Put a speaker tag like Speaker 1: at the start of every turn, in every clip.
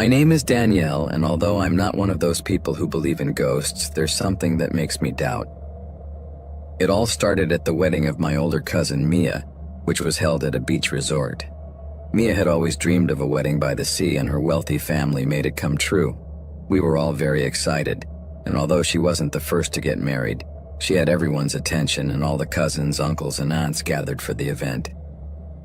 Speaker 1: My name is Danielle, and although I'm not one of those people who believe in ghosts, there's something that makes me doubt. It all started at the wedding of my older cousin, Mia, which was held at a beach resort. Mia had always dreamed of a wedding by the sea, and her wealthy family made it come true. We were all very excited, and although she wasn't the first to get married, she had everyone's attention, and all the cousins, uncles, and aunts gathered for the event.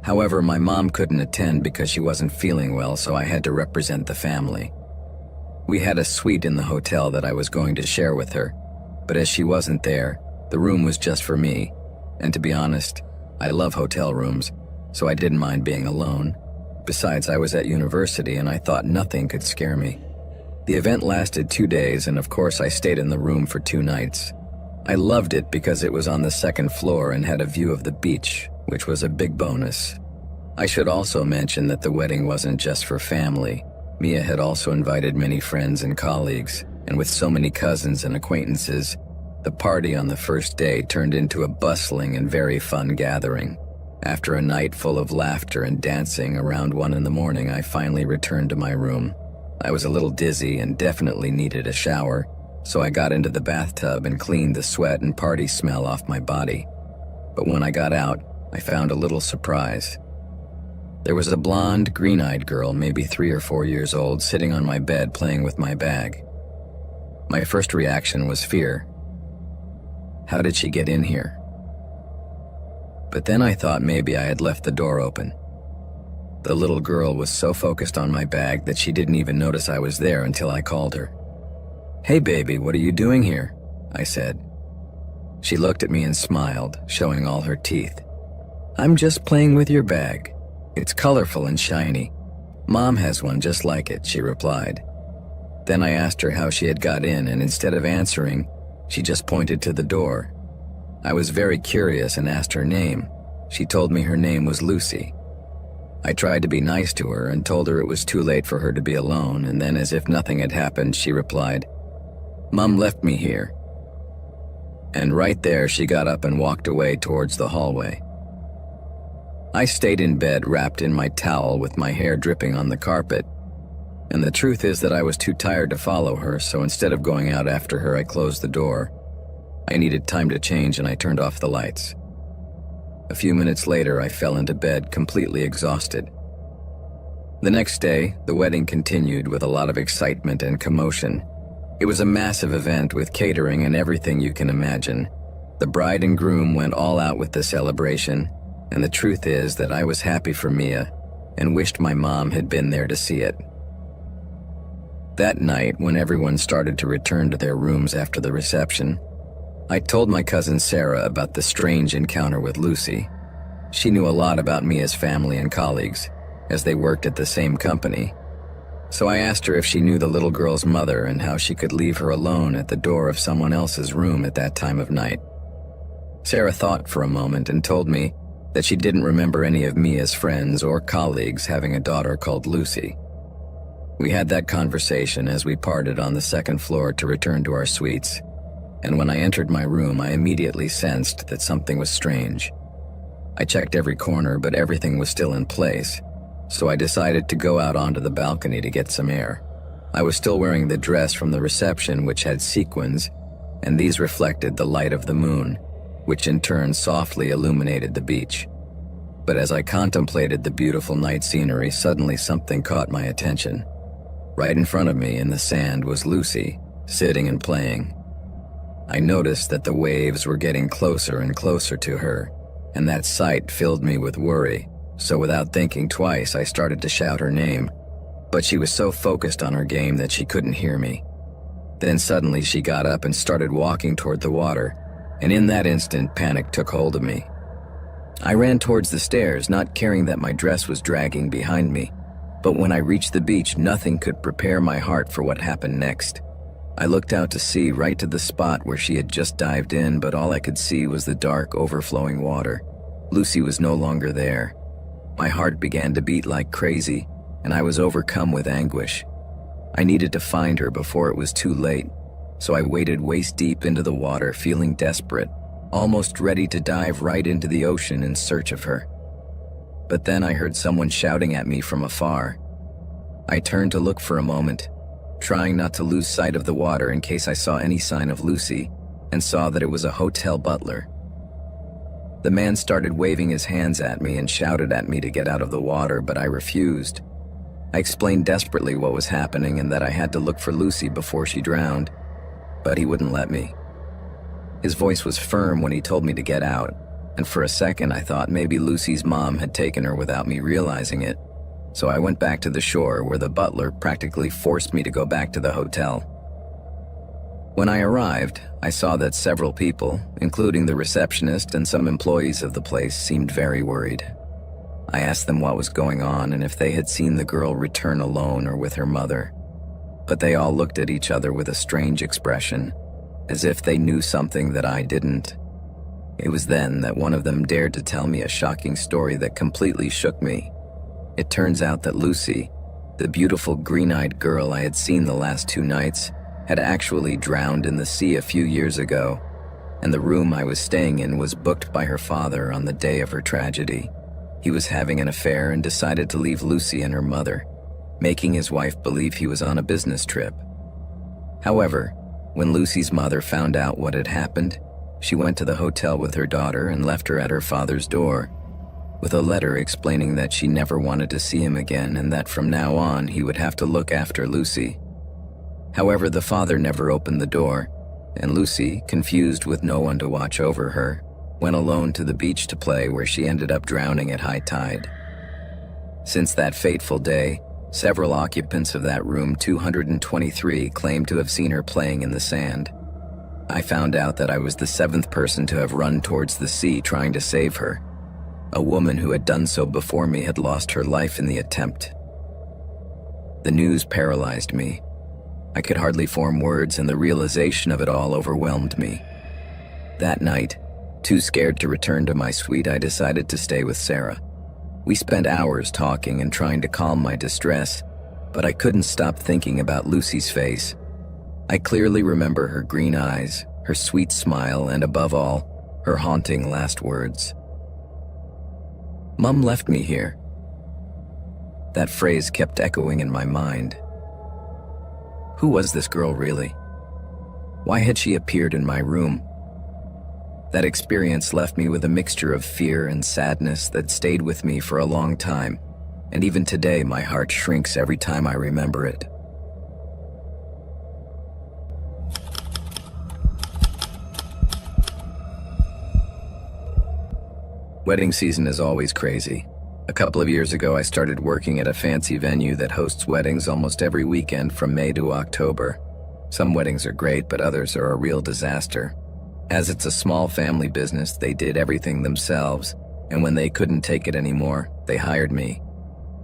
Speaker 1: However, my mom couldn't attend because she wasn't feeling well, so I had to represent the family. We had a suite in the hotel that I was going to share with her, but as she wasn't there, the room was just for me, and to be honest, I love hotel rooms, so I didn't mind being alone. Besides, I was at university and I thought nothing could scare me. The event lasted 2 days, and of course I stayed in the room for 2 nights. I loved it because it was on the 2nd floor and had a view of the beach, which was a big bonus. I should also mention that the wedding wasn't just for family. Mia had also invited many friends and colleagues, and with so many cousins and acquaintances, the party on the first day turned into a bustling and very fun gathering. After a night full of laughter and dancing, around 1 in the morning, I finally returned to my room. I was a little dizzy and definitely needed a shower, so I got into the bathtub and cleaned the sweat and party smell off my body. But when I got out, I found a little surprise. There was a blonde, green-eyed girl, maybe 3 or 4 years old, sitting on my bed playing with my bag. My first reaction was fear. How did she get in here? But then I thought maybe I had left the door open. The little girl was so focused on my bag that she didn't even notice I was there until I called her. "Hey baby, what are you doing here?" I said. She looked at me and smiled, showing all her teeth. "I'm just playing with your bag. It's colorful and shiny. Mom has one just like it," she replied. Then I asked her how she had got in, and instead of answering, she just pointed to the door. I was very curious and asked her name. She told me her name was Lucy. I tried to be nice to her and told her it was too late for her to be alone, and then as if nothing had happened, she replied, "Mom left me here." And right there, she got up and walked away towards the hallway. I stayed in bed wrapped in my towel with my hair dripping on the carpet, and the truth is that I was too tired to follow her, so instead of going out after her, I closed the door. I needed time to change and I turned off the lights. A few minutes later, I fell into bed completely exhausted. The next day, the wedding continued with a lot of excitement and commotion. It was a massive event with catering and everything you can imagine. The bride and groom went all out with the celebration, and the truth is that I was happy for Mia and wished my mom had been there to see it. That night, when everyone started to return to their rooms after the reception, I told my cousin Sarah about the strange encounter with Lucy. She knew a lot about Mia's family and colleagues, as they worked at the same company. So I asked her if she knew the little girl's mother and how she could leave her alone at the door of someone else's room at that time of night. Sarah thought for a moment and told me that she didn't remember any of Mia's friends or colleagues having a daughter called Lucy. We had that conversation as we parted on the 2nd floor to return to our suites, and when I entered my room, I immediately sensed that something was strange. I checked every corner, but everything was still in place, so I decided to go out onto the balcony to get some air. I was still wearing the dress from the reception, which had sequins, and these reflected the light of the moon, which in turn softly illuminated the beach. But as I contemplated the beautiful night scenery, suddenly something caught my attention. Right in front of me in the sand was Lucy, sitting and playing. I noticed that the waves were getting closer and closer to her, and that sight filled me with worry, so without thinking twice, I started to shout her name, but she was so focused on her game that she couldn't hear me. Then suddenly she got up and started walking toward the water, and in that instant, panic took hold of me. I ran towards the stairs, not caring that my dress was dragging behind me, but when I reached the beach, nothing could prepare my heart for what happened next. I looked out to sea, right to the spot where she had just dived in, but all I could see was the dark, overflowing water. Lucy was no longer there. My heart began to beat like crazy, and I was overcome with anguish. I needed to find her before it was too late, so I waded waist-deep into the water, feeling desperate, almost ready to dive right into the ocean in search of her. But then I heard someone shouting at me from afar. I turned to look for a moment, trying not to lose sight of the water in case I saw any sign of Lucy, and saw that it was a hotel butler. The man started waving his hands at me and shouted at me to get out of the water, but I refused. I explained desperately what was happening and that I had to look for Lucy before she drowned, but he wouldn't let me. His voice was firm when he told me to get out, and for a second I thought maybe Lucy's mom had taken her without me realizing it, so I went back to the shore where the butler practically forced me to go back to the hotel. When I arrived, I saw that several people, including the receptionist and some employees of the place, seemed very worried. I asked them what was going on and if they had seen the girl return alone or with her mother, but they all looked at each other with a strange expression, as if they knew something that I didn't. It was then that one of them dared to tell me a shocking story that completely shook me. It turns out that Lucy, the beautiful green-eyed girl I had seen the last 2 nights, had actually drowned in the sea a few years ago, and the room I was staying in was booked by her father on the day of her tragedy. He was having an affair and decided to leave Lucy and her mother, making his wife believe he was on a business trip. However, when Lucy's mother found out what had happened, she went to the hotel with her daughter and left her at her father's door, with a letter explaining that she never wanted to see him again and that from now on he would have to look after Lucy. However, the father never opened the door, and Lucy, confused with no one to watch over her, went alone to the beach to play, where she ended up drowning at high tide. Since that fateful day, several occupants of that room 223 claimed to have seen her playing in the sand. I found out that I was the 7th person to have run towards the sea trying to save her. A woman who had done so before me had lost her life in the attempt. The news paralyzed me. I could hardly form words, and the realization of it all overwhelmed me. That night, too scared to return to my suite, I decided to stay with Sarah. We spent hours talking and trying to calm my distress, but I couldn't stop thinking about Lucy's face. I clearly remember her green eyes, her sweet smile, and above all, her haunting last words. "Mom left me here." That phrase kept echoing in my mind. Who was this girl really? Why had she appeared in my room? That experience left me with a mixture of fear and sadness that stayed with me for a long time, and even today my heart shrinks every time I remember it. Wedding season is always crazy. A couple of years ago, I started working at a fancy venue that hosts weddings almost every weekend from May to October. Some weddings are great, but others are a real disaster. As it's a small family business, they did everything themselves, and when they couldn't take it anymore, they hired me.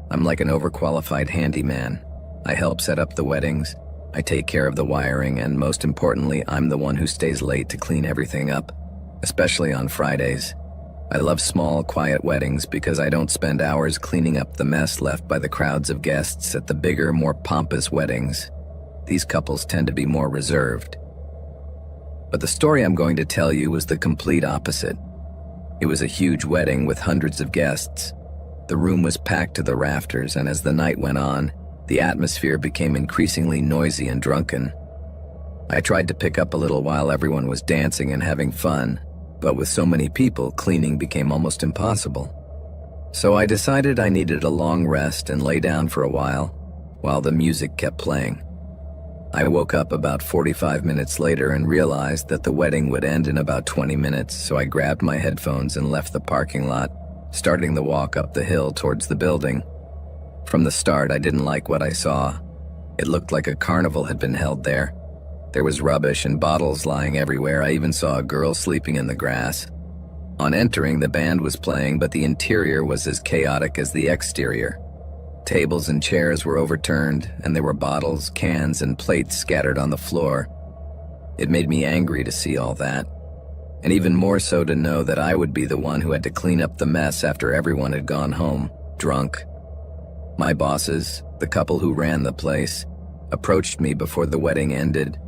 Speaker 1: I'm like an overqualified handyman. I help set up the weddings, I take care of the wiring, and most importantly, I'm the one who stays late to clean everything up, especially on Fridays. I love small, quiet weddings because I don't spend hours cleaning up the mess left by the crowds of guests at the bigger, more pompous weddings. These couples tend to be more reserved. But the story I'm going to tell you was the complete opposite. It was a huge wedding with hundreds of guests. The room was packed to the rafters, and as the night went on, the atmosphere became increasingly noisy and drunken. I tried to pick up a little while everyone was dancing and having fun, but with so many people, cleaning became almost impossible. So I decided I needed a long rest and lay down for a while the music kept playing. I woke up about 45 minutes later and realized that the wedding would end in about 20 minutes, so I grabbed my headphones and left the parking lot, starting the walk up the hill towards the building. From the start, I didn't like what I saw. It looked like a carnival had been held there. There was rubbish and bottles lying everywhere. I even saw a girl sleeping in the grass. On entering, the band was playing, but the interior was as chaotic as the exterior. Tables and chairs were overturned, and there were bottles, cans, and plates scattered on the floor. It made me angry to see all that, and even more so to know that I would be the one who had to clean up the mess after everyone had gone home, drunk. My bosses, the couple who ran the place, approached me before the wedding ended,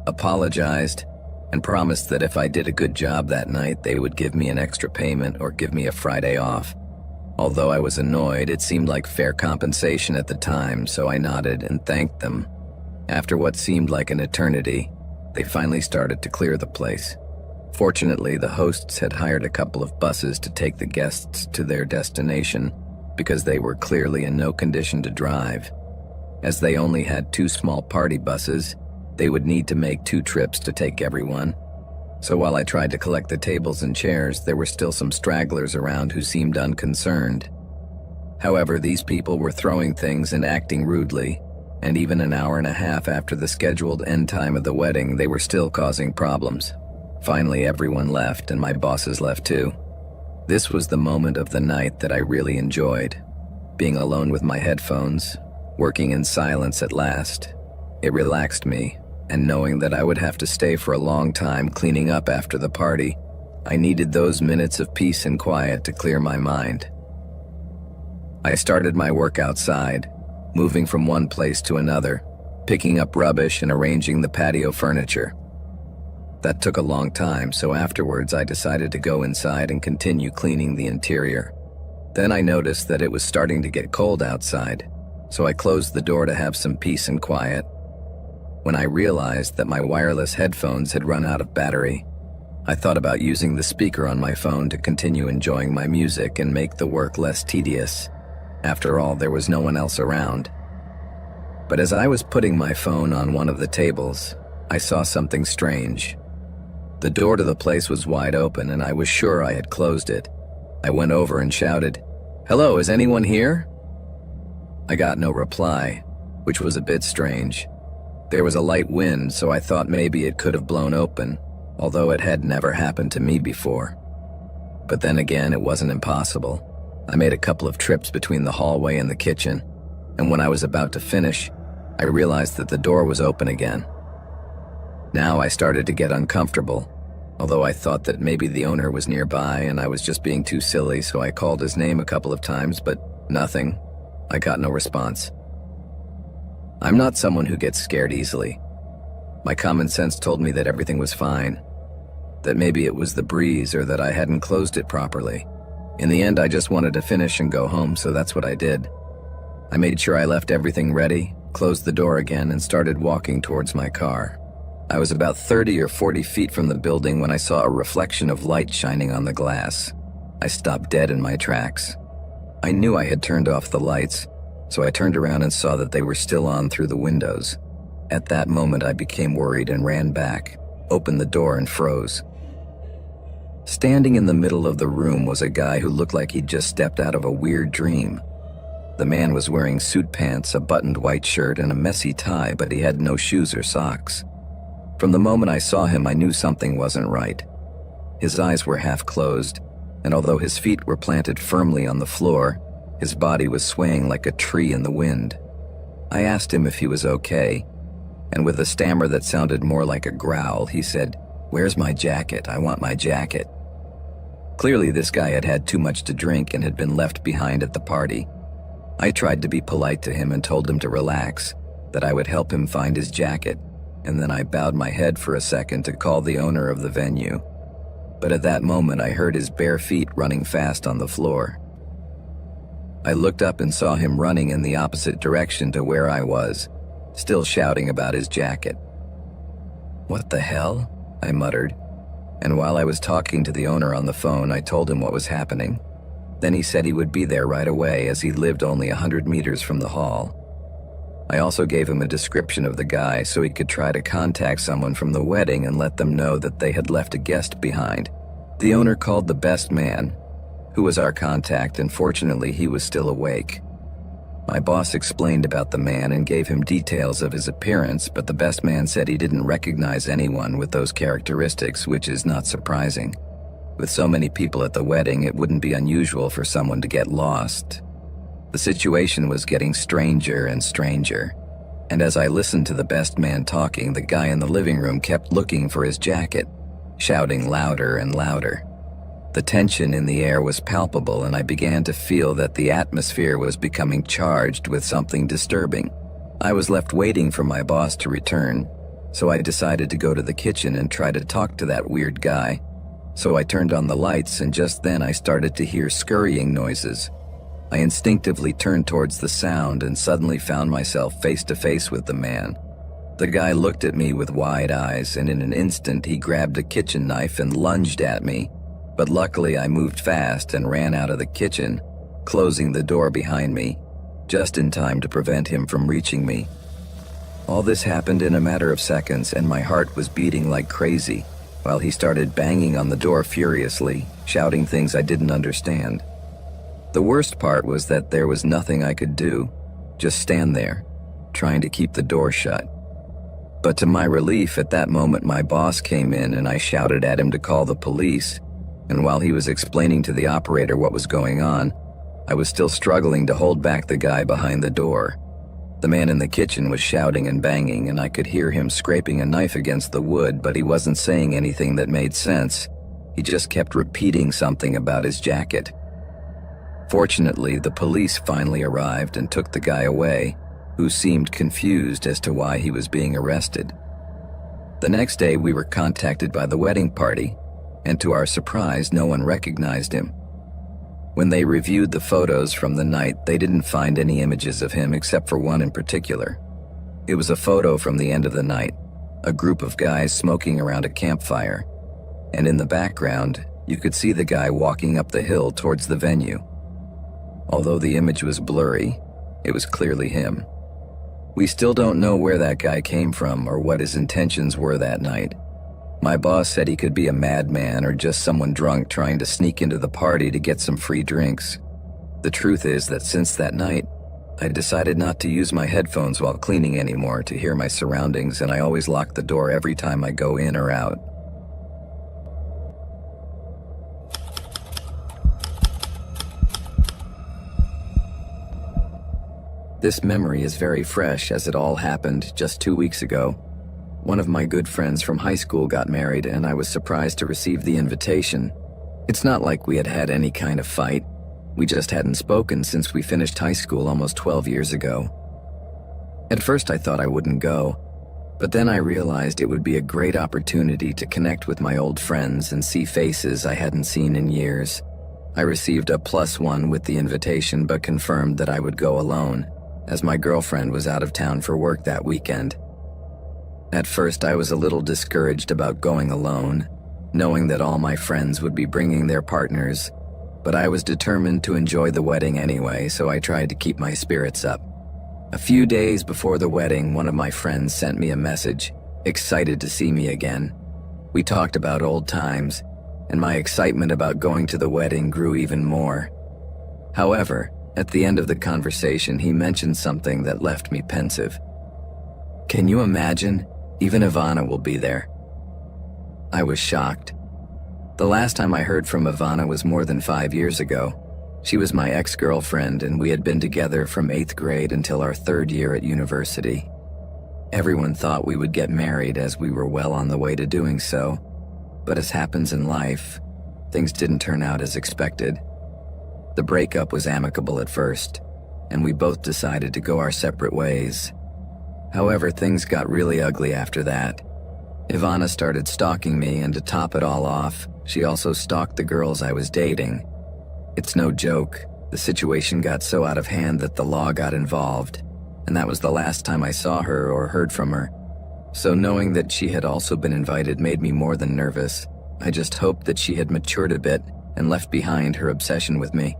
Speaker 1: apologized, and promised that if I did a good job that night, they would give me an extra payment or give me a Friday off. Although I was annoyed, it seemed like fair compensation at the time, so I nodded and thanked them. After what seemed like an eternity, they finally started to clear the place. Fortunately, the hosts had hired a couple of buses to take the guests to their destination because they were clearly in no condition to drive. As they only had 2 small party buses, they would need to make 2 trips to take everyone. So while I tried to collect the tables and chairs, there were still some stragglers around who seemed unconcerned. However, these people were throwing things and acting rudely, and even an hour and a half after the scheduled end time of the wedding, they were still causing problems. Finally, everyone left, and my bosses left too. This was the moment of the night that I really enjoyed. Being alone with my headphones, working in silence at last. It relaxed me, and knowing that I would have to stay for a long time cleaning up after the party, I needed those minutes of peace and quiet to clear my mind. I started my work outside, moving from one place to another, picking up rubbish and arranging the patio furniture. That took a long time, so afterwards I decided to go inside and continue cleaning the interior. Then I noticed that it was starting to get cold outside, so I closed the door to have some peace and quiet. When I realized that my wireless headphones had run out of battery, I thought about using the speaker on my phone to continue enjoying my music and make the work less tedious. After all, there was no one else around. But as I was putting my phone on one of the tables, I saw something strange. The door to the place was wide open, and I was sure I had closed it. I went over and shouted, "Hello, is anyone here?" I got no reply, which was a bit strange. There was a light wind, so I thought maybe it could have blown open, although it had never happened to me before. But then again, it wasn't impossible. I made a couple of trips between the hallway and the kitchen, and when I was about to finish, I realized that the door was open again. Now I started to get uncomfortable, although I thought that maybe the owner was nearby and I was just being too silly, so I called his name a couple of times, but nothing. I got no response. I'm not someone who gets scared easily. My common sense told me that everything was fine, that maybe it was the breeze or that I hadn't closed it properly. In the end, I just wanted to finish and go home, so that's what I did. I made sure I left everything ready, closed the door again, and started walking towards my car. I was about 30 or 40 feet from the building when I saw a reflection of light shining on the glass. I stopped dead in my tracks. I knew I had turned off the lights, so I turned around and saw that they were still on through the windows. At that moment, I became worried and ran back, opened the door and froze. Standing in the middle of the room was a guy who looked like he'd just stepped out of a weird dream. The man was wearing suit pants, a buttoned white shirt, and a messy tie, but he had no shoes or socks. From the moment I saw him, I knew something wasn't right. His eyes were half closed, and although his feet were planted firmly on the floor, his body was swaying like a tree in the wind. I asked him if he was okay, and with a stammer that sounded more like a growl, he said, "Where's my jacket? I want my jacket." Clearly, this guy had had too much to drink and had been left behind at the party. I tried to be polite to him and told him to relax, that I would help him find his jacket, and then I bowed my head for a second to call the owner of the venue. But at that moment, I heard his bare feet running fast on the floor. I looked up and saw him running in the opposite direction to where I was, still shouting about his jacket. "What the hell?" I muttered, and while I was talking to the owner on the phone, I told him what was happening. Then he said he would be there right away as he lived only 100 meters from the hall. I also gave him a description of the guy so he could try to contact someone from the wedding and let them know that they had left a guest behind. The owner called the best man, who was our contact, and fortunately he was still awake. My boss explained about the man and gave him details of his appearance, but the best man said he didn't recognize anyone with those characteristics, which is not surprising. With so many people at the wedding, it wouldn't be unusual for someone to get lost. The situation was getting stranger and stranger, and as I listened to the best man talking, the guy in the living room kept looking for his jacket, shouting louder and louder. The tension in the air was palpable, and I began to feel that the atmosphere was becoming charged with something disturbing. I was left waiting for my boss to return, so I decided to go to the kitchen and try to talk to that weird guy. So I turned on the lights, and just then I started to hear scurrying noises. I instinctively turned towards the sound and suddenly found myself face to face with the man. The guy looked at me with wide eyes, and in an instant he grabbed a kitchen knife and lunged at me. But luckily I moved fast and ran out of the kitchen, closing the door behind me, just in time to prevent him from reaching me. All this happened in a matter of seconds, and my heart was beating like crazy, while he started banging on the door furiously, shouting things I didn't understand. The worst part was that there was nothing I could do, just stand there, trying to keep the door shut. But to my relief, at that moment my boss came in and I shouted at him to call the police, and while he was explaining to the operator what was going on, I was still struggling to hold back the guy behind the door. The man in the kitchen was shouting and banging, and I could hear him scraping a knife against the wood, but he wasn't saying anything that made sense. He just kept repeating something about his jacket. Fortunately, the police finally arrived and took the guy away, who seemed confused as to why he was being arrested. The next day we were contacted by the wedding party, and to our surprise, no one recognized him. When they reviewed the photos from the night, they didn't find any images of him except for one in particular. It was a photo from the end of the night, a group of guys smoking around a campfire, and in the background, you could see the guy walking up the hill towards the venue. Although the image was blurry, it was clearly him. We still don't know where that guy came from or what his intentions were that night. My boss said he could be a madman or just someone drunk trying to sneak into the party to get some free drinks. The truth is that since that night, I decided not to use my headphones while cleaning anymore to hear my surroundings, and I always lock the door every time I go in or out. This memory is very fresh as it all happened just 2 weeks ago. One of my good friends from high school got married, and I was surprised to receive the invitation. It's not like we had had any kind of fight. We just hadn't spoken since we finished high school almost 12 years ago. At first I thought I wouldn't go, but then I realized it would be a great opportunity to connect with my old friends and see faces I hadn't seen in years. I received a +1 with the invitation, but confirmed that I would go alone, as my girlfriend was out of town for work that weekend. At first, I was a little discouraged about going alone, knowing that all my friends would be bringing their partners, but I was determined to enjoy the wedding anyway, so I tried to keep my spirits up. A few days before the wedding, one of my friends sent me a message, excited to see me again. We talked about old times, and my excitement about going to the wedding grew even more. However, at the end of the conversation, he mentioned something that left me pensive. "Can you imagine? Even Ivana will be there." I was shocked. The last time I heard from Ivana was more than 5 years ago. She was my ex-girlfriend, and we had been together from 8th grade until our 3rd year at university. Everyone thought we would get married, as we were well on the way to doing so, but as happens in life, things didn't turn out as expected. The breakup was amicable at first, and we both decided to go our separate ways. However, things got really ugly after that. Ivana started stalking me, and to top it all off, she also stalked the girls I was dating. It's no joke, the situation got so out of hand that the law got involved, and that was the last time I saw her or heard from her. So knowing that she had also been invited made me more than nervous. I just hoped that she had matured a bit and left behind her obsession with me.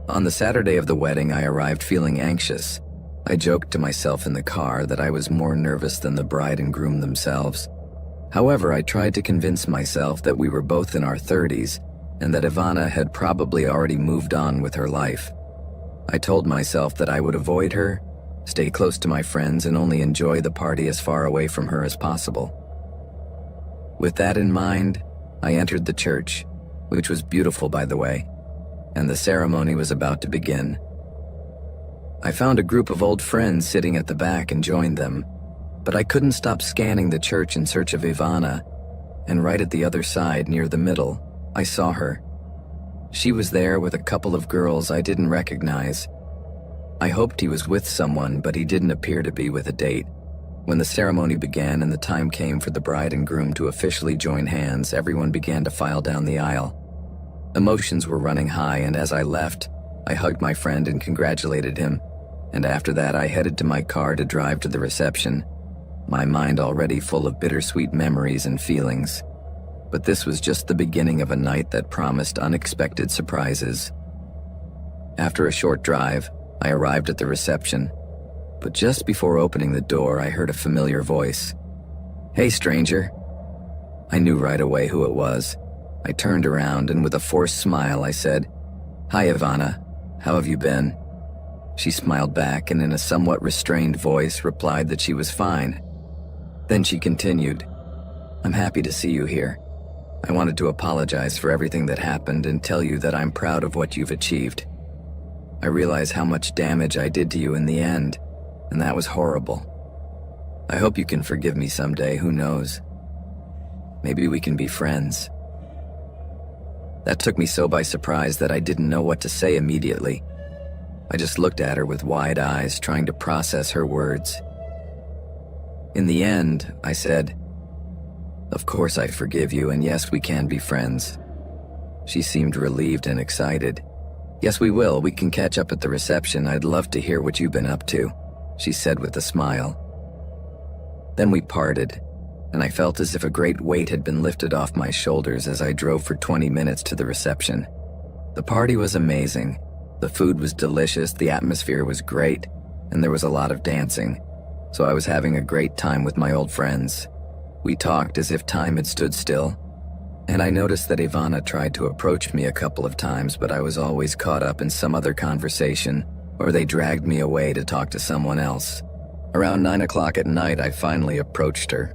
Speaker 1: On the Saturday of the wedding, I arrived feeling anxious. I joked to myself in the car that I was more nervous than the bride and groom themselves. However, I tried to convince myself that we were both in our 30s and that Ivana had probably already moved on with her life. I told myself that I would avoid her, stay close to my friends, and only enjoy the party as far away from her as possible. With that in mind, I entered the church, which was beautiful, by the way, and the ceremony was about to begin. I found a group of old friends sitting at the back and joined them, but I couldn't stop scanning the church in search of Ivana, and right at the other side, near the middle, I saw her. She was there with a couple of girls I didn't recognize. I hoped he was with someone, but he didn't appear to be with a date. When the ceremony began and the time came for the bride and groom to officially join hands, everyone began to file down the aisle. Emotions were running high, and as I left, I hugged my friend and congratulated him, and after that I headed to my car to drive to the reception, my mind already full of bittersweet memories and feelings. But this was just the beginning of a night that promised unexpected surprises. After a short drive, I arrived at the reception, but just before opening the door, I heard a familiar voice. "Hey, stranger." I knew right away who it was. I turned around and with a forced smile I said, "Hi, Ivana. How have you been?" She smiled back and in a somewhat restrained voice replied that she was fine. Then she continued, "I'm happy to see you here. I wanted to apologize for everything that happened and tell you that I'm proud of what you've achieved. I realize how much damage I did to you in the end, and that was horrible. I hope you can forgive me someday, who knows? Maybe we can be friends." That took me so by surprise that I didn't know what to say immediately. I just looked at her with wide eyes, trying to process her words. In the end, I said, "Of course I forgive you, and yes, we can be friends." She seemed relieved and excited. "Yes, we will. We can catch up at the reception. I'd love to hear what you've been up to," she said with a smile. Then we parted, and I felt as if a great weight had been lifted off my shoulders as I drove for 20 minutes to the reception. The party was amazing. The food was delicious, the atmosphere was great, and there was a lot of dancing, so I was having a great time with my old friends. We talked as if time had stood still, and I noticed that Ivana tried to approach me a couple of times, but I was always caught up in some other conversation, or they dragged me away to talk to someone else. Around 9 o'clock at night, I finally approached her.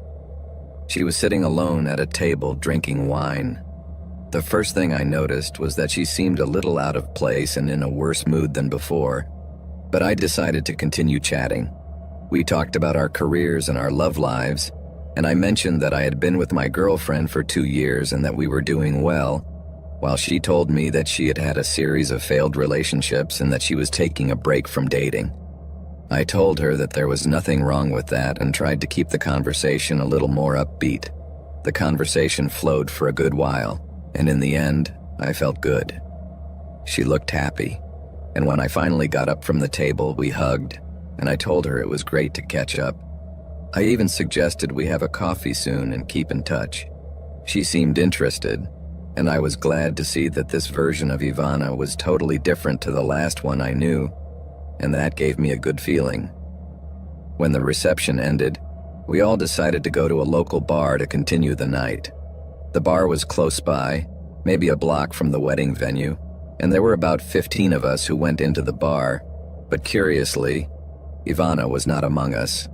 Speaker 1: She was sitting alone at a table drinking wine. The first thing I noticed was that she seemed a little out of place and in a worse mood than before, but I decided to continue chatting. We talked about our careers and our love lives, and I mentioned that I had been with my girlfriend for 2 years and that we were doing well, while she told me that she had had a series of failed relationships and that she was taking a break from dating. I told her that there was nothing wrong with that and tried to keep the conversation a little more upbeat. The conversation flowed for a good while, and in the end, I felt good. She looked happy, and when I finally got up from the table, we hugged, and I told her it was great to catch up. I even suggested we have a coffee soon and keep in touch. She seemed interested, and I was glad to see that this version of Ivana was totally different to the last one I knew, and that gave me a good feeling. When the reception ended, we all decided to go to a local bar to continue the night. The bar was close by, maybe a block from the wedding venue, and there were about 15 of us who went into the bar, but curiously, Ivana was not among us.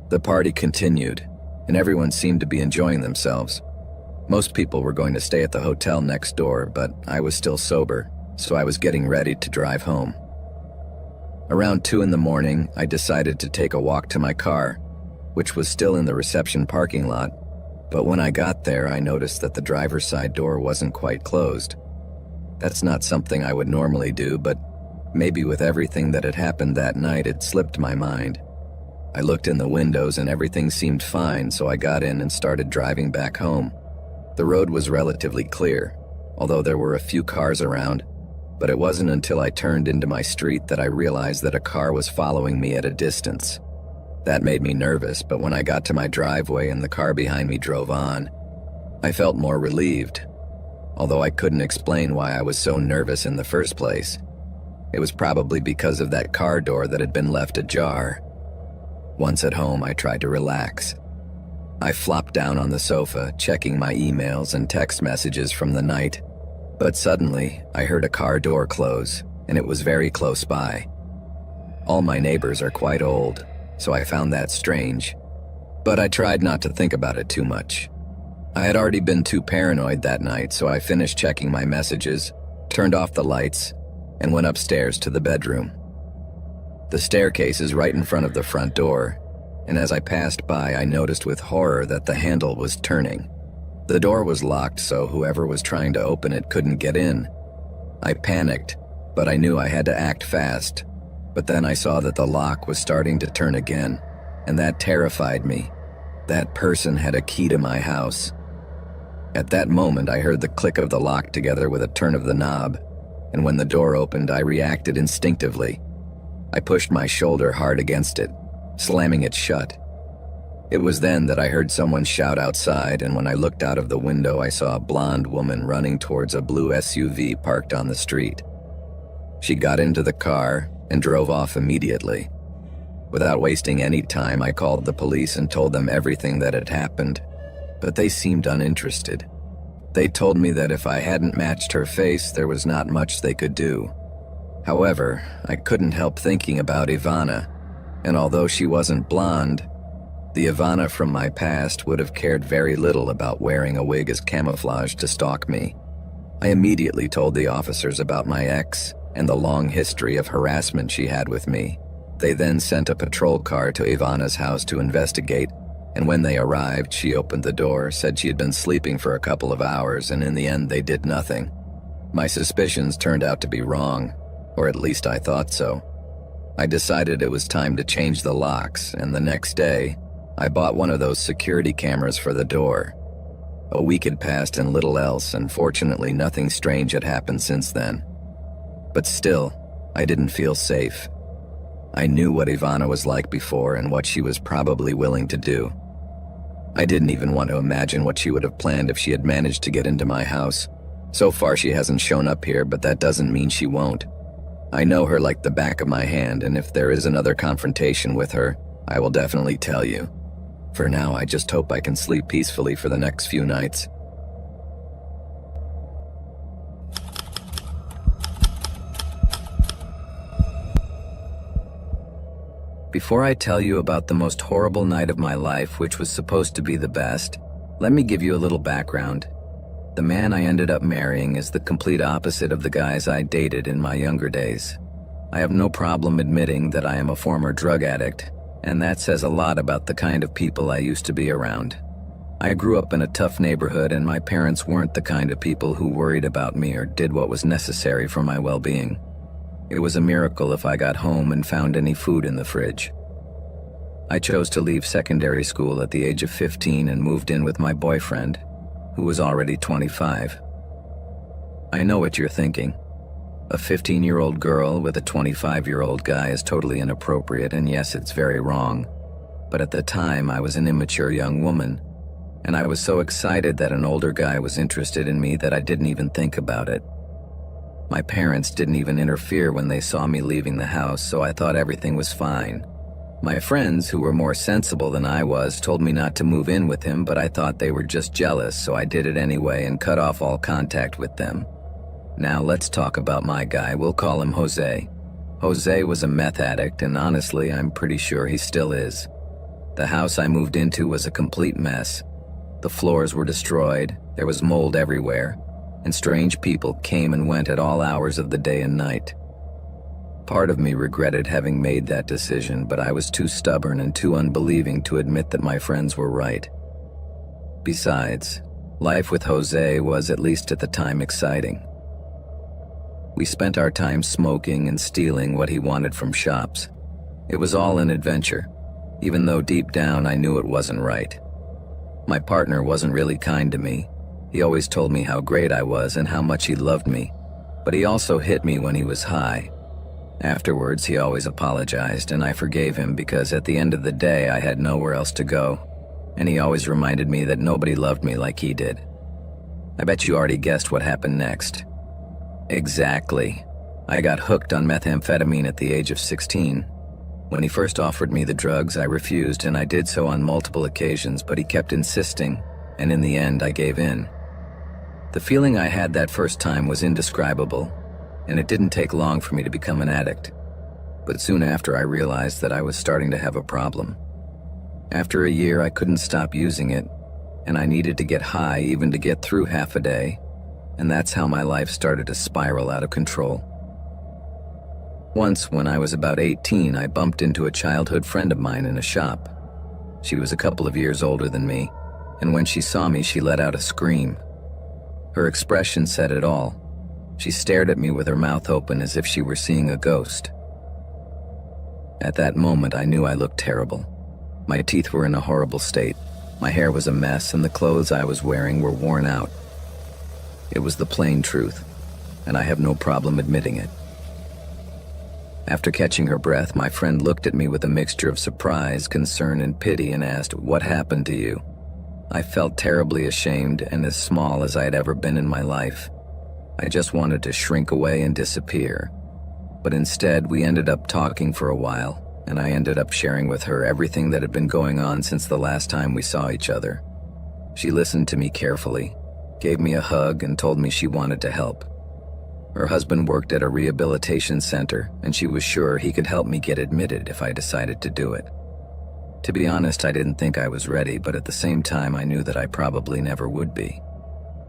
Speaker 1: The party continued, and everyone seemed to be enjoying themselves. Most people were going to stay at the hotel next door, but I was still sober, so I was getting ready to drive home. Around 2 in the morning, I decided to take a walk to my car, which was still in the reception parking lot, but when I got there, I noticed that the driver's side door wasn't quite closed. That's not something I would normally do, but maybe with everything that had happened that night, it slipped my mind. I looked in the windows and everything seemed fine, so I got in and started driving back home. The road was relatively clear, although there were a few cars around, but it wasn't until I turned into my street that I realized that a car was following me at a distance. That made me nervous, but when I got to my driveway and the car behind me drove on, I felt more relieved, although I couldn't explain why I was so nervous in the first place. It was probably because of that car door that had been left ajar. Once at home, I tried to relax. I flopped down on the sofa, checking my emails and text messages from the night, but suddenly, I heard a car door close, and it was very close by. All my neighbors are quite old, so I found that strange, but I tried not to think about it too much. I had already been too paranoid that night, so I finished checking my messages, turned off the lights, and went upstairs to the bedroom. The staircase is right in front of the front door, and as I passed by, I noticed with horror that the handle was turning. The door was locked, so whoever was trying to open it couldn't get in. I panicked, but I knew I had to act fast. But then I saw that the lock was starting to turn again, and that terrified me. That person had a key to my house. At that moment, I heard the click of the lock together with a turn of the knob, and when the door opened, I reacted instinctively. I pushed my shoulder hard against it, slamming it shut. It was then that I heard someone shout outside, and when I looked out of the window, I saw a blonde woman running towards a blue SUV parked on the street. She got into the car and drove off immediately. Without wasting any time, I called the police and told them everything that had happened, but they seemed uninterested. They told me that if I hadn't matched her face, there was not much they could do. However, I couldn't help thinking about Ivana, and although she wasn't blonde, the Ivana from my past would have cared very little about wearing a wig as camouflage to stalk me. I immediately told the officers about my ex and the long history of harassment she had with me. They then sent a patrol car to Ivana's house to investigate, and when they arrived, she opened the door, said she had been sleeping for a couple of hours, and in the end they did nothing. My suspicions turned out to be wrong, or at least I thought so. I decided it was time to change the locks, and the next day, I bought one of those security cameras for the door. A week had passed and little else, and fortunately nothing strange had happened since then. But still, I didn't feel safe. I knew what Ivana was like before and what she was probably willing to do. I didn't even want to imagine what she would have planned if she had managed to get into my house. So far she hasn't shown up here, but that doesn't mean she won't. I know her like the back of my hand, and if there is another confrontation with her, I will definitely tell you. For now, I just hope I can sleep peacefully for the next few nights. Before I tell you about the most horrible night of my life, which was supposed to be the best, let me give you a little background. The man I ended up marrying is the complete opposite of the guys I dated in my younger days. I have no problem admitting that I am a former drug addict, and that says a lot about the kind of people I used to be around. I grew up in a tough neighborhood, and my parents weren't the kind of people who worried about me or did what was necessary for my well-being. It was a miracle if I got home and found any food in the fridge. I chose to leave secondary school at the age of 15 and moved in with my boyfriend, who was already 25. I know what you're thinking. A 15-year-old girl with a 25-year-old guy is totally inappropriate, and yes, it's very wrong. But at the time, I was an immature young woman, and I was so excited that an older guy was interested in me that I didn't even think about it. My parents didn't even interfere when they saw me leaving the house, so I thought everything was fine. My friends, who were more sensible than I was, told me not to move in with him, but I thought they were just jealous, so I did it anyway and cut off all contact with them. Now let's talk about my guy. We'll call him Jose. Jose was a meth addict, and honestly, I'm pretty sure he still is. The house I moved into was a complete mess. The floors were destroyed, there was mold everywhere, and strange people came and went at all hours of the day and night. Part of me regretted having made that decision, but I was too stubborn and too unbelieving to admit that my friends were right. Besides, life with Jose was, at least at the time, exciting. We spent our time smoking and stealing what he wanted from shops. It was all an adventure, even though deep down I knew it wasn't right. My partner wasn't really kind to me. He always told me how great I was and how much he loved me, but he also hit me when he was high. Afterwards, he always apologized, and I forgave him because at the end of the day, I had nowhere else to go, and he always reminded me that nobody loved me like he did. I bet you already guessed what happened next. Exactly. I got hooked on methamphetamine at the age of 16. When he first offered me the drugs, I refused, and I did so on multiple occasions, but he kept insisting, and in the end, I gave in. The feeling I had that first time was indescribable, and it didn't take long for me to become an addict. But soon after, I realized that I was starting to have a problem. After a year, I couldn't stop using it, and I needed to get high even to get through half a day, and that's how my life started to spiral out of control. Once, when I was about 18, I bumped into a childhood friend of mine in a shop. She was a couple of years older than me, and when she saw me, she let out a scream. Her expression said it all. She stared at me with her mouth open as if she were seeing a ghost. At that moment, I knew I looked terrible. My teeth were in a horrible state. My hair was a mess and the clothes I was wearing were worn out. It was the plain truth, and I have no problem admitting it. After catching her breath, my friend looked at me with a mixture of surprise, concern, and pity and asked, "What happened to you?" I felt terribly ashamed and as small as I had ever been in my life. I just wanted to shrink away and disappear. But instead, we ended up talking for a while, and I ended up sharing with her everything that had been going on since the last time we saw each other. She listened to me carefully, gave me a hug, and told me she wanted to help. Her husband worked at a rehabilitation center, and she was sure he could help me get admitted if I decided to do it. To be honest, I didn't think I was ready, but at the same time, I knew that I probably never would be.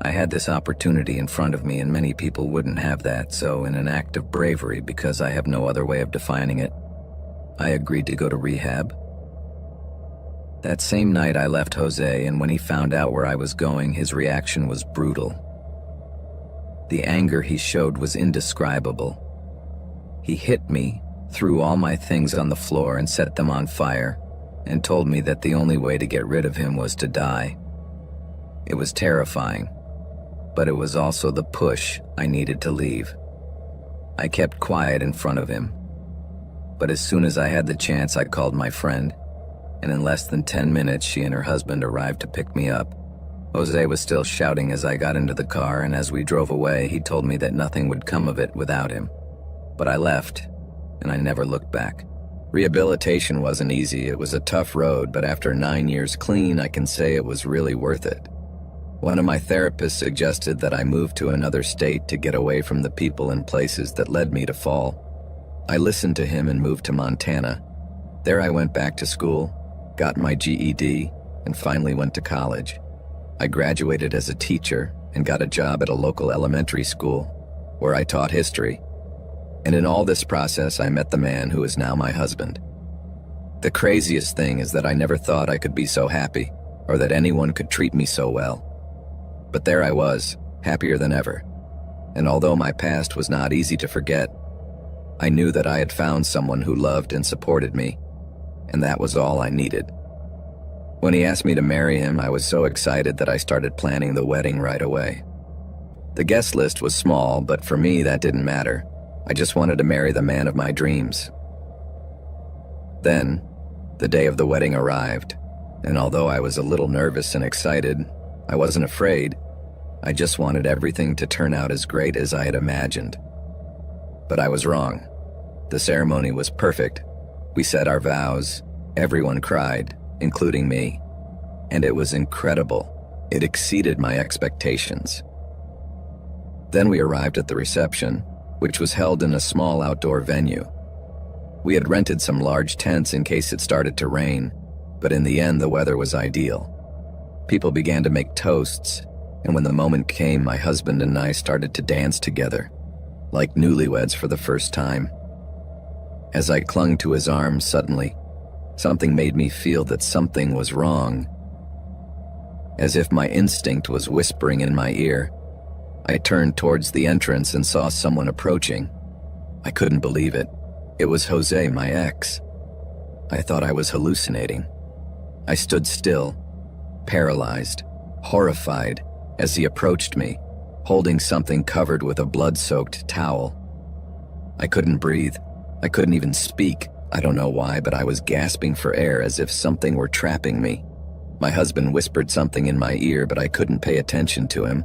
Speaker 1: I had this opportunity in front of me, and many people wouldn't have that, so in an act of bravery, because I have no other way of defining it, I agreed to go to rehab. That same night, I left Jose, and when he found out where I was going, his reaction was brutal. The anger he showed was indescribable. He hit me, threw all my things on the floor and set them on fire, and told me that the only way to get rid of him was to die. It was terrifying, but it was also the push I needed to leave. I kept quiet in front of him, but as soon as I had the chance, I called my friend, and in less than 10 minutes, she and her husband arrived to pick me up. Jose was still shouting as I got into the car, and as we drove away, he told me that nothing would come of it without him. But I left, and I never looked back. Rehabilitation wasn't easy. It was a tough road, but after 9 years clean, I can say it was really worth it. One of my therapists suggested that I move to another state to get away from the people and places that led me to fall. I listened to him and moved to Montana. There I went back to school, got my GED, and finally went to college. I graduated as a teacher and got a job at a local elementary school, where I taught history. And in all this process, I met the man who is now my husband. The craziest thing is that I never thought I could be so happy, or that anyone could treat me so well. But there I was, happier than ever. And although my past was not easy to forget, I knew that I had found someone who loved and supported me, and that was all I needed. When he asked me to marry him, I was so excited that I started planning the wedding right away. The guest list was small, but for me that didn't matter. I just wanted to marry the man of my dreams. Then, the day of the wedding arrived, and although I was a little nervous and excited, I wasn't afraid. I just wanted everything to turn out as great as I had imagined. But I was wrong. The ceremony was perfect. We said our vows. Everyone cried, including me. And it was incredible. It exceeded my expectations. Then we arrived at the reception, which was held in a small outdoor venue. We had rented some large tents in case it started to rain, but in the end the weather was ideal. People began to make toasts, and when the moment came, my husband and I started to dance together, like newlyweds for the first time. As I clung to his arms, suddenly, something made me feel that something was wrong. As if my instinct was whispering in my ear, I turned towards the entrance and saw someone approaching. I couldn't believe it. It was Jose, my ex. I thought I was hallucinating. I stood still, paralyzed, horrified, as he approached me, holding something covered with a blood-soaked towel. I couldn't breathe. I couldn't even speak. I don't know why, but I was gasping for air as if something were trapping me. My husband whispered something in my ear, but I couldn't pay attention to him.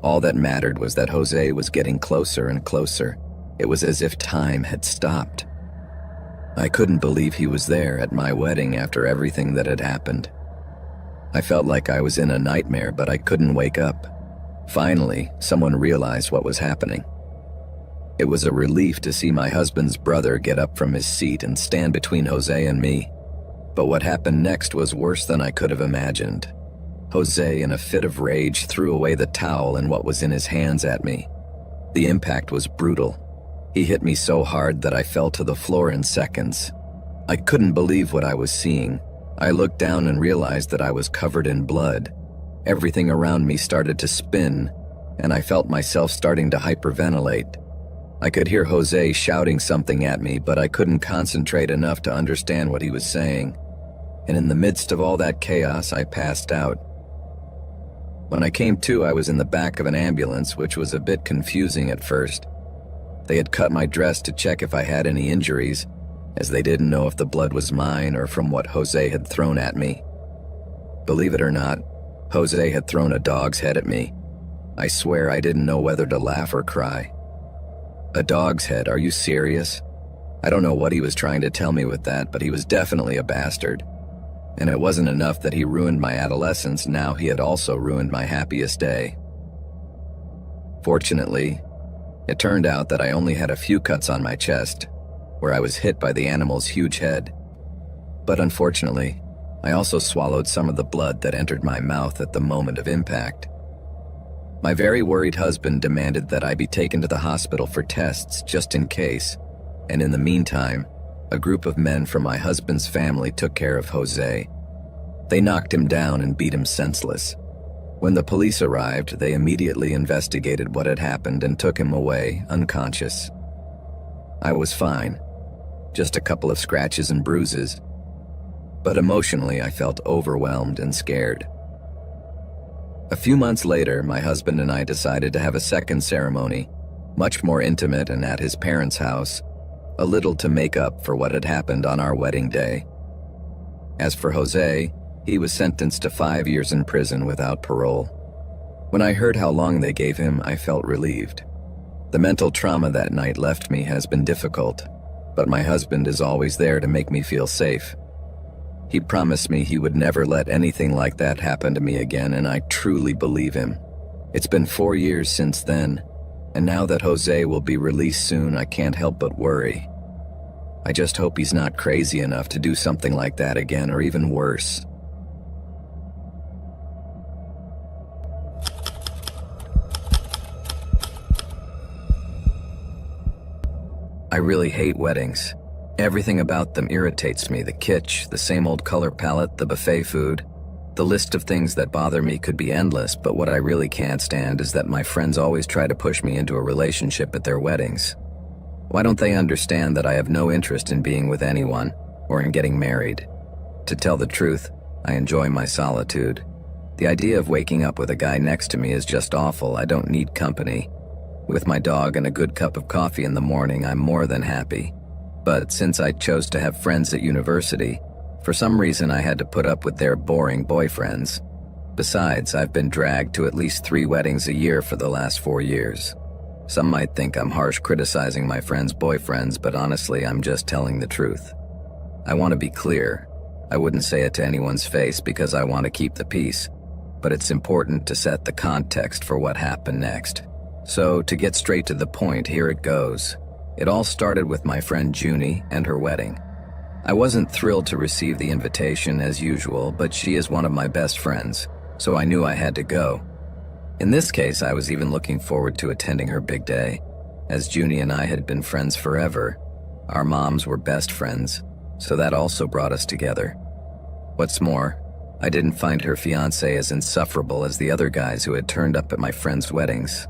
Speaker 1: All that mattered was that Jose was getting closer and closer. It was as if time had stopped. I couldn't believe he was there at my wedding after everything that had happened. I felt like I was in a nightmare, but I couldn't wake up. Finally, someone realized what was happening. It was a relief to see my husband's brother get up from his seat and stand between Jose and me. But what happened next was worse than I could have imagined. Jose, in a fit of rage, threw away the towel and what was in his hands at me. The impact was brutal. He hit me so hard that I fell to the floor in seconds. I couldn't believe what I was seeing. I looked down and realized that I was covered in blood. Everything around me started to spin, and I felt myself starting to hyperventilate. I could hear Jose shouting something at me, but I couldn't concentrate enough to understand what he was saying. and in the midst of all that chaos, I passed out. When I came to, I was in the back of an ambulance, which was a bit confusing at first. They had cut my dress to check if I had any injuries, as they didn't know if the blood was mine or from what Jose had thrown at me. Believe it or not, Jose had thrown a dog's head at me. I swear I didn't know whether to laugh or cry. A dog's head, are you serious? I don't know what he was trying to tell me with that, but he was definitely a bastard. And it wasn't enough that he ruined my adolescence, now he had also ruined my happiest day. Fortunately, it turned out that I only had a few cuts on my chest, where I was hit by the animal's huge head. But unfortunately, I also swallowed some of the blood that entered my mouth at the moment of impact. My very worried husband demanded that I be taken to the hospital for tests just in case, and in the meantime, a group of men from my husband's family took care of Jose. They knocked him down and beat him senseless. When the police arrived, they immediately investigated what had happened and took him away, unconscious. I was fine, just a couple of scratches and bruises, but emotionally I felt overwhelmed and scared. A few months later, my husband and I decided to have a second ceremony, much more intimate and at his parents' house, a little to make up for what had happened on our wedding day. As for Jose, he was sentenced to 5 years in prison without parole. When I heard how long they gave him, I felt relieved. The mental trauma that night left me has been difficult, but my husband is always there to make me feel safe. He promised me he would never let anything like that happen to me again, and I truly believe him. It's been 4 years since then, and now that Jose will be released soon, I can't help but worry. I just hope he's not crazy enough to do something like that again, or even worse. I really hate weddings. Everything about them irritates me, the kitsch, the same old color palette, the buffet food. The list of things that bother me could be endless, but what I really can't stand is that my friends always try to push me into a relationship at their weddings. Why don't they understand that I have no interest in being with anyone, or in getting married? To tell the truth, I enjoy my solitude. The idea of waking up with a guy next to me is just awful. I don't need company. With my dog and a good cup of coffee in the morning, I'm more than happy. But since I chose to have friends at university, for some reason I had to put up with their boring boyfriends. Besides, I've been dragged to at least 3 weddings a year for the last 4 years. Some might think I'm harsh criticizing my friends' boyfriends, but honestly, I'm just telling the truth. I want to be clear. I wouldn't say it to anyone's face because I want to keep the peace, but it's important to set the context for what happened next. So, to get straight to the point, here it goes. It all started with my friend Junie and her wedding. I wasn't thrilled to receive the invitation as usual, but she is one of my best friends, so I knew I had to go. In this case, I was even looking forward to attending her big day, as Junie and I had been friends forever. Our moms were best friends, so that also brought us together. What's more, I didn't find her fiancé as insufferable as the other guys who had turned up at my friends' weddings.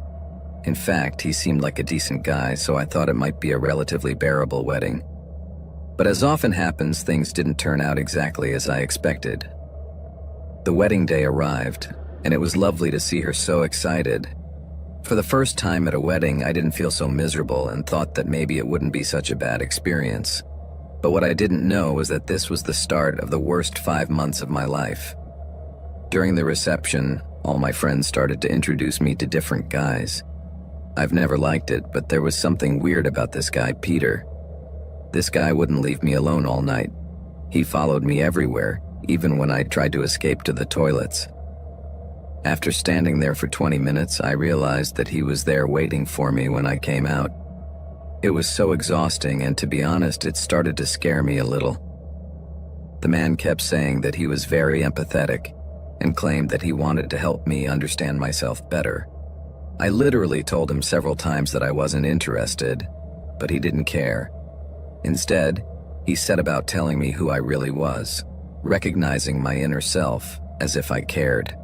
Speaker 1: In fact, he seemed like a decent guy, so I thought it might be a relatively bearable wedding. But as often happens, things didn't turn out exactly as I expected. The wedding day arrived, and it was lovely to see her so excited. For the first time at a wedding, I didn't feel so miserable and thought that maybe it wouldn't be such a bad experience. But what I didn't know was that this was the start of the worst 5 months of my life. During the reception, all my friends started to introduce me to different guys. I've never liked it, but there was something weird about this guy, Peter. This guy wouldn't leave me alone all night. He followed me everywhere, even when I tried to escape to the toilets. After standing there for 20 minutes, I realized that he was there waiting for me when I came out. It was so exhausting, and to be honest, it started to scare me a little. The man kept saying that he was very empathetic and claimed that he wanted to help me understand myself better. I literally told him several times that I wasn't interested, but he didn't care. Instead, he set about telling me who I really was, recognizing my inner self as if I cared.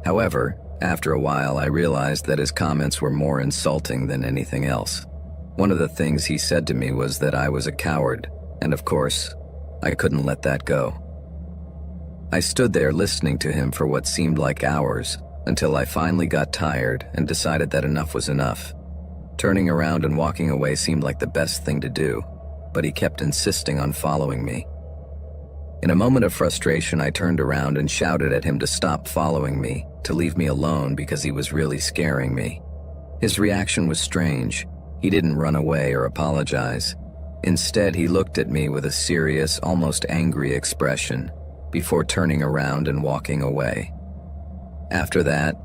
Speaker 1: However, after a while, I realized that his comments were more insulting than anything else. One of the things he said to me was that I was a coward, and of course, I couldn't let that go. I stood there listening to him for what seemed like hours, until I finally got tired and decided that enough was enough. Turning around and walking away seemed like the best thing to do, but he kept insisting on following me. In a moment of frustration, I turned around and shouted at him to stop following me, to leave me alone because he was really scaring me. His reaction was strange. He didn't run away or apologize. Instead, he looked at me with a serious, almost angry expression, before turning around and walking away. After that,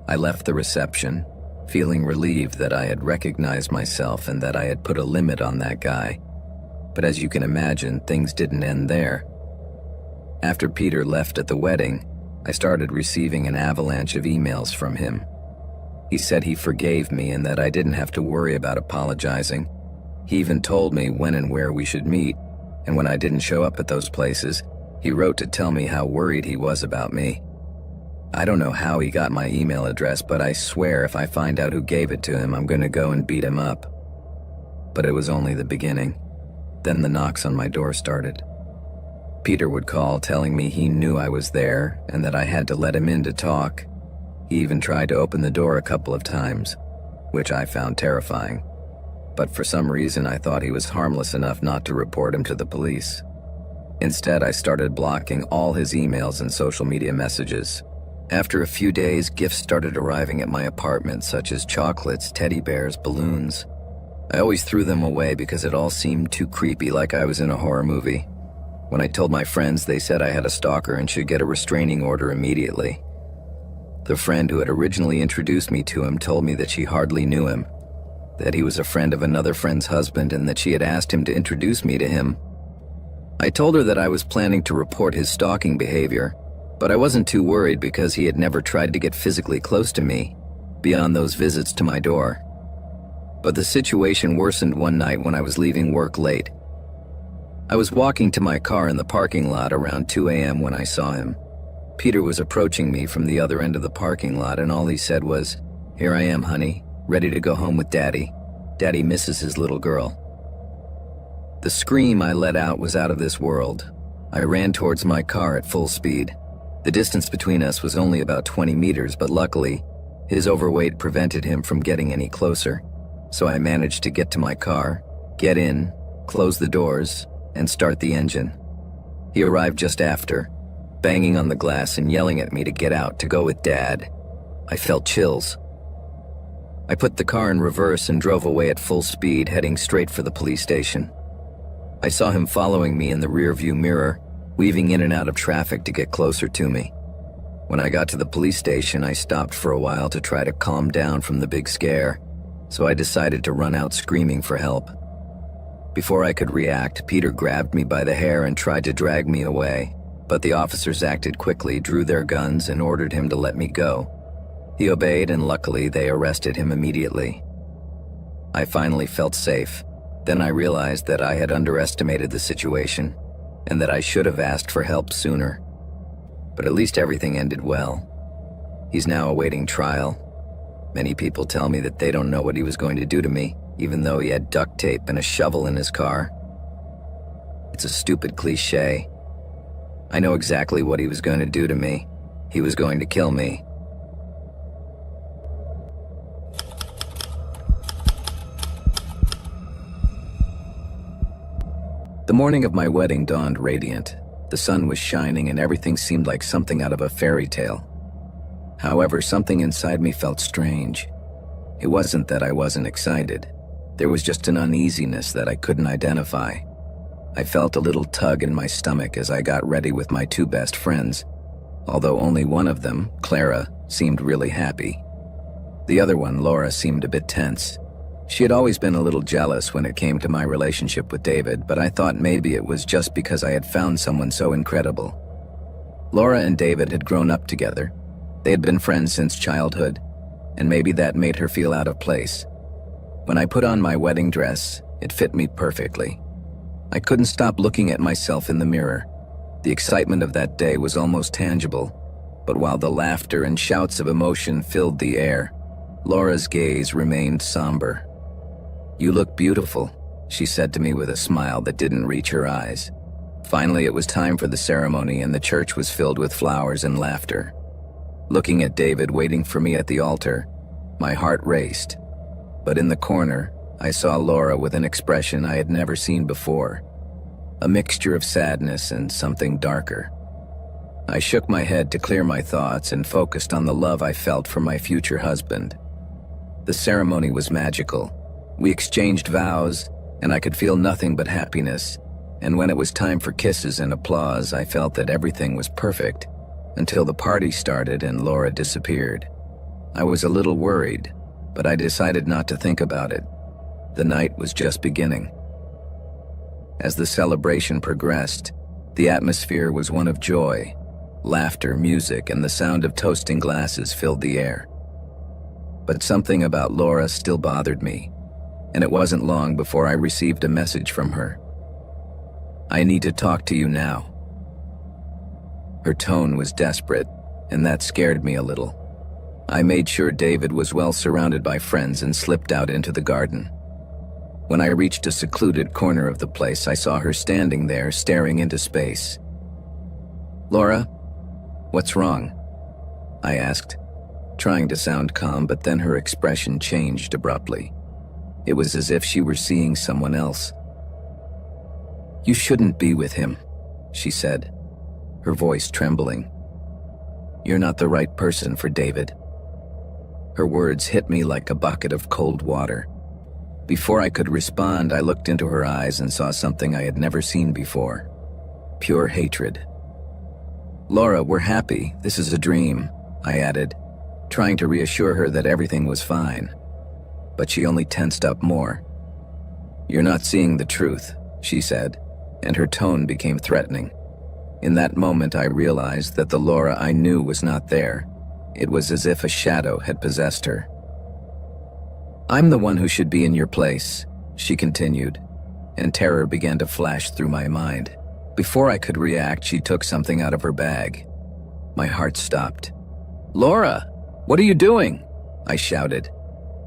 Speaker 1: I left the reception, feeling relieved that I had recognized myself and that I had put a limit on that guy. But as you can imagine, things didn't end there. After Peter left at the wedding, I started receiving an avalanche of emails from him. He said he forgave me and that I didn't have to worry about apologizing. He even told me when and where we should meet, and when I didn't show up at those places, he wrote to tell me how worried he was about me. I don't know how he got my email address, but I swear if I find out who gave it to him, I'm gonna go and beat him up. But it was only the beginning. Then the knocks on my door started. Peter would call telling me he knew I was there and that I had to let him in to talk. He even tried to open the door a couple of times, which I found terrifying. But for some reason, I thought he was harmless enough not to report him to the police. Instead, I started blocking all his emails and social media messages. After a few days, gifts started arriving at my apartment, such as chocolates, teddy bears, balloons. I always threw them away because it all seemed too creepy, like I was in a horror movie. When I told my friends, they said I had a stalker and should get a restraining order immediately. The friend who had originally introduced me to him told me that she hardly knew him, that he was a friend of another friend's husband, and that she had asked him to introduce me to him. I told her that I was planning to report his stalking behavior, but I wasn't too worried because he had never tried to get physically close to me, beyond those visits to my door. But the situation worsened one night when I was leaving work late. I was walking to my car in the parking lot around 2 a.m. when I saw him. Peter was approaching me from the other end of the parking lot, and all he said was, "Here I am, honey, ready to go home with Daddy. Daddy misses his little girl." The scream I let out was out of this world. I ran towards my car at full speed. The distance between us was only about 20 meters, but luckily, his overweight prevented him from getting any closer. So I managed to get to my car, get in, close the doors, and start the engine. He arrived just after, banging on the glass and yelling at me to get out, to go with Dad. I felt chills. I put the car in reverse and drove away at full speed, heading straight for the police station. I saw him following me in the rearview mirror, weaving in and out of traffic to get closer to me. When I got to the police station, I stopped for a while to try to calm down from the big scare, so I decided to run out screaming for help. Before I could react, Peter grabbed me by the hair and tried to drag me away, but the officers acted quickly, drew their guns, and ordered him to let me go. He obeyed, and luckily they arrested him immediately. I finally felt safe. Then I realized that I had underestimated the situation, and that I should have asked for help sooner. But at least everything ended well. He's now awaiting trial. Many people tell me that they don't know what he was going to do to me, even though he had duct tape and a shovel in his car. It's a stupid cliche. I know exactly what he was going to do to me. He was going to kill me. The morning of my wedding dawned radiant. The sun was shining and everything seemed like something out of a fairy tale. However, something inside me felt strange. It wasn't that I wasn't excited. There was just an uneasiness that I couldn't identify. I felt a little tug in my stomach as I got ready with my two best friends, although only one of them, Clara, seemed really happy. The other one, Laura, seemed a bit tense. She had always been a little jealous when it came to my relationship with David, but I thought maybe it was just because I had found someone so incredible. Laura and David had grown up together. They had been friends since childhood, and maybe that made her feel out of place. When I put on my wedding dress, it fit me perfectly. I couldn't stop looking at myself in the mirror. The excitement of that day was almost tangible, but while the laughter and shouts of emotion filled the air, Laura's gaze remained somber. "You look beautiful," she said to me with a smile that didn't reach her eyes. Finally, it was time for the ceremony, and the church was filled with flowers and laughter. Looking at David waiting for me at the altar, my heart raced. But in the corner, I saw Laura with an expression I had never seen before, a mixture of sadness and something darker. I shook my head to clear my thoughts and focused on the love I felt for my future husband. The ceremony was magical. We exchanged vows, and I could feel nothing but happiness. And when it was time for kisses and applause, I felt that everything was perfect, until the party started and Laura disappeared. I was a little worried, but I decided not to think about it. The night was just beginning. As the celebration progressed, the atmosphere was one of joy. Laughter, music, and the sound of toasting glasses filled the air. But something about Laura still bothered me, and it wasn't long before I received a message from her. "I need to talk to you now." Her tone was desperate, and that scared me a little. I made sure David was well surrounded by friends and slipped out into the garden. When I reached a secluded corner of the place, I saw her standing there, staring into space. "Laura, what's wrong?" I asked, trying to sound calm, but then her expression changed abruptly. It was as if she were seeing someone else. "You shouldn't be with him," she said, her voice trembling. "You're not the right person for David." Her words hit me like a bucket of cold water. Before I could respond, I looked into her eyes and saw something I had never seen before. Pure hatred. "Laura, we're happy. This is a dream," I added, trying to reassure her that everything was fine. But she only tensed up more. "You're not seeing the truth," she said, and her tone became threatening. In that moment, I realized that the Laura I knew was not there. It was as if a shadow had possessed her. "I'm the one who should be in your place," she continued, and terror began to flash through my mind. Before I could react, she took something out of her bag. My heart stopped. "Laura, what are you doing?" I shouted.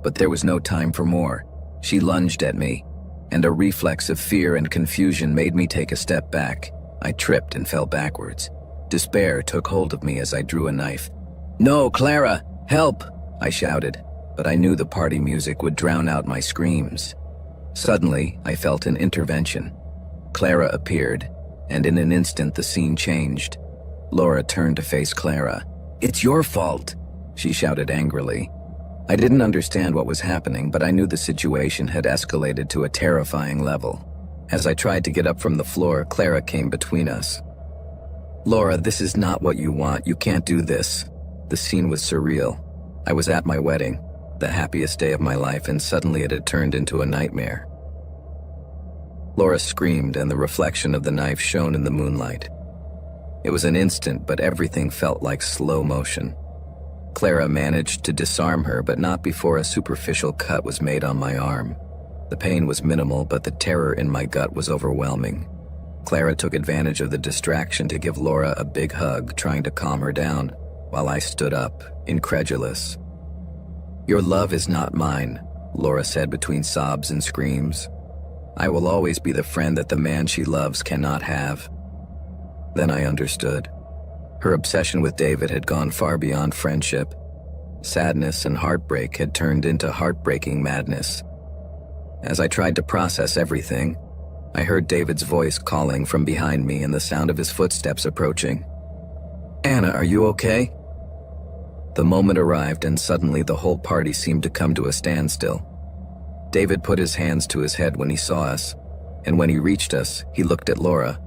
Speaker 1: But there was no time for more. She lunged at me, and a reflex of fear and confusion made me take a step back. I tripped and fell backwards. Despair took hold of me as I drew a knife. "No, Clara, help!" I shouted, but I knew the party music would drown out my screams. Suddenly, I felt an intervention. Clara appeared, and in an instant the scene changed. Laura turned to face Clara. "It's your fault," she shouted angrily. I didn't understand what was happening, but I knew the situation had escalated to a terrifying level. As I tried to get up from the floor, Clara came between us. "Laura, this is not what you want. You can't do this." The scene was surreal. I was at my wedding, the happiest day of my life, and suddenly it had turned into a nightmare. Laura screamed, and the reflection of the knife shone in the moonlight. It was an instant, but everything felt like slow motion. Clara managed to disarm her, but not before a superficial cut was made on my arm. The pain was minimal, but the terror in my gut was overwhelming. Clara took advantage of the distraction to give Laura a big hug, trying to calm her down, while I stood up, incredulous. "Your love is not mine," Laura said between sobs and screams. "I will always be the friend that the man she loves cannot have." Then I understood. Her obsession with David had gone far beyond friendship. Sadness and heartbreak had turned into heartbreaking madness. As I tried to process everything, I heard David's voice calling from behind me and the sound of his footsteps approaching. "Anna, are you okay?" The moment arrived, and suddenly the whole party seemed to come to a standstill. David put his hands to his head when he saw us, and when he reached us, he looked at Laura.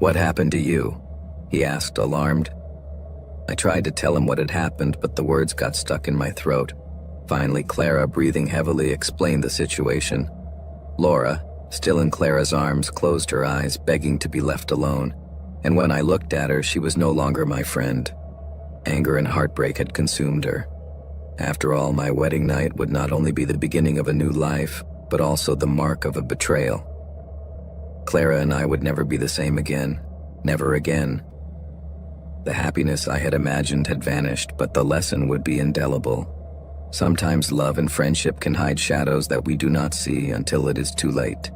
Speaker 1: "What happened to you?" he asked, alarmed. I tried to tell him what had happened, but the words got stuck in my throat. Finally, Clara, breathing heavily, explained the situation. Laura, still in Clara's arms, closed her eyes, begging to be left alone, and when I looked at her, she was no longer my friend. Anger and heartbreak had consumed her. After all, my wedding night would not only be the beginning of a new life, but also the mark of a betrayal. Clara and I would never be the same again. Never again. The happiness I had imagined had vanished, but the lesson would be indelible. Sometimes love and friendship can hide shadows that we do not see until it is too late.